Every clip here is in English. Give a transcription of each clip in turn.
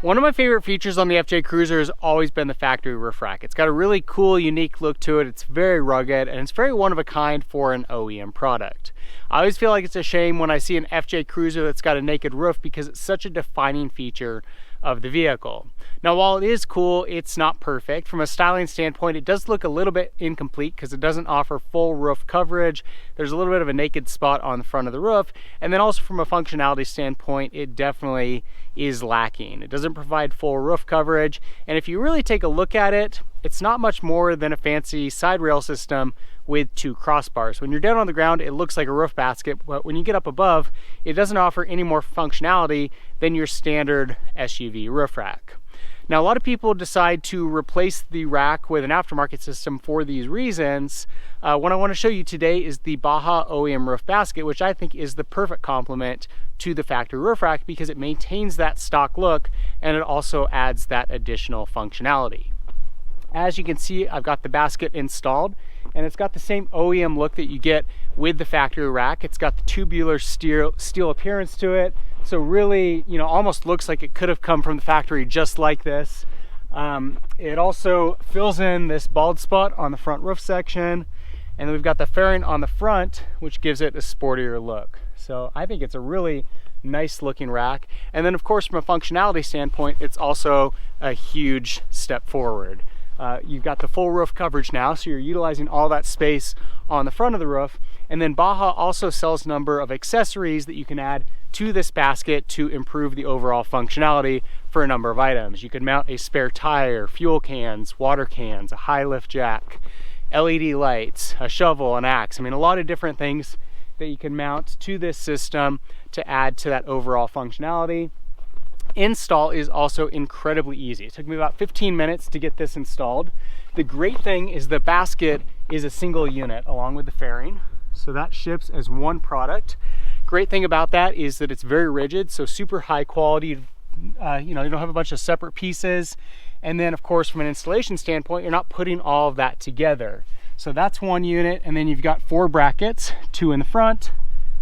One of my favorite features on the FJ Cruiser has always been the factory roof rack. It's got a really cool, unique look to it. It's very rugged and it's very one of a kind for an OEM product. I always feel like it's a shame when I see an FJ Cruiser that's got a naked roof because it's such a defining feature of the vehicle. Now, while it is cool, it's not perfect. From a styling standpoint, it does look a little bit incomplete because it doesn't offer full roof coverage. There's a little bit of a naked spot on the front of the roof. And then also from a functionality standpoint, it definitely is lacking. It doesn't provide full roof coverage. And if you really take a look at it, it's not much more than a fancy side rail system with two crossbars. When you're down on the ground, it looks like a roof basket, but when you get up above, it doesn't offer any more functionality than your standard SUV roof rack. Now, a lot of people decide to replace the rack with an aftermarket system for these reasons. What I want to show you today is the Baja OEM Roof Basket, which I think is the perfect complement to the factory roof rack because it maintains that stock look and it also adds that additional functionality. As you can see, I've got the basket installed and it's got the same OEM look that you get with the factory rack. It's got the tubular steel appearance to it. So really, you know, almost looks like it could have come from the factory just like this. It also fills in this bald spot on the front roof section. And then we've got the fairing on the front, which gives it a sportier look. So I think it's a really nice looking rack. And then of course, from a functionality standpoint, it's also a huge step forward. You've got the full roof coverage now, so you're utilizing all that space on the front of the roof. And then Baja also sells a number of accessories that you can add to this basket to improve the overall functionality for a number of items. You could mount a spare tire, fuel cans, water cans, a high lift jack, LED lights, a shovel, an axe. I mean, a lot of different things that you can mount to this system to add to that overall functionality. Install is also incredibly easy. It took me about 15 minutes to get this installed. The great thing is the basket is a single unit along with the fairing. So that ships as one product. Great thing about that is that it's very rigid, so super high quality. You know, you don't have a bunch of separate pieces. And then of course, from an installation standpoint, you're not putting all of that together. So that's one unit. And then you've got 4 brackets, 2 in the front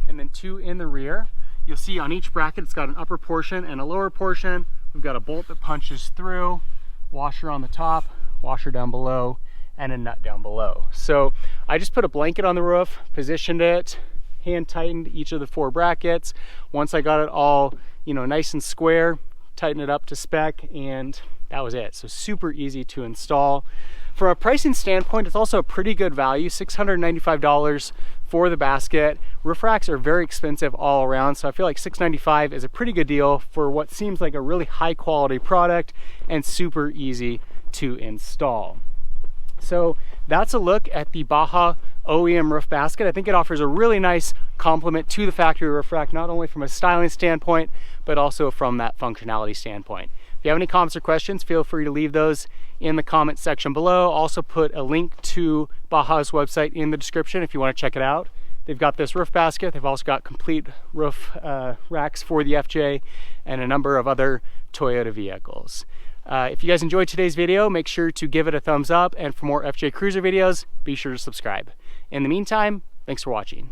and then 2 in the rear. You'll see on each bracket, it's got an upper portion and a lower portion. We've got a bolt that punches through, washer on the top, washer down below, and a nut down below. So I just put a blanket on the roof, positioned it, hand tightened each of the 4 brackets. Once I got it all, you know, nice and square, tighten it up to spec, and that was it. So super easy to install. From a pricing standpoint, it's also a pretty good value, $695 for the basket. Roof racks are very expensive all around, so I feel like $695 is a pretty good deal for what seems like a really high quality product and super easy to install. So that's a look at the Baja OEM Roof Basket. I think it offers a really nice complement to the factory roof rack, not only from a styling standpoint, but also from that functionality standpoint. If you have any comments or questions, feel free to leave those in the comment section below. Also put a link to Baja's website in the description if you want to check it out. They've got this roof basket. They've also got complete roof racks for the FJ and a number of other Toyota vehicles. If you guys enjoyed today's video, make sure to give it a thumbs up. And for more FJ Cruiser videos, be sure to subscribe. In the meantime, thanks for watching.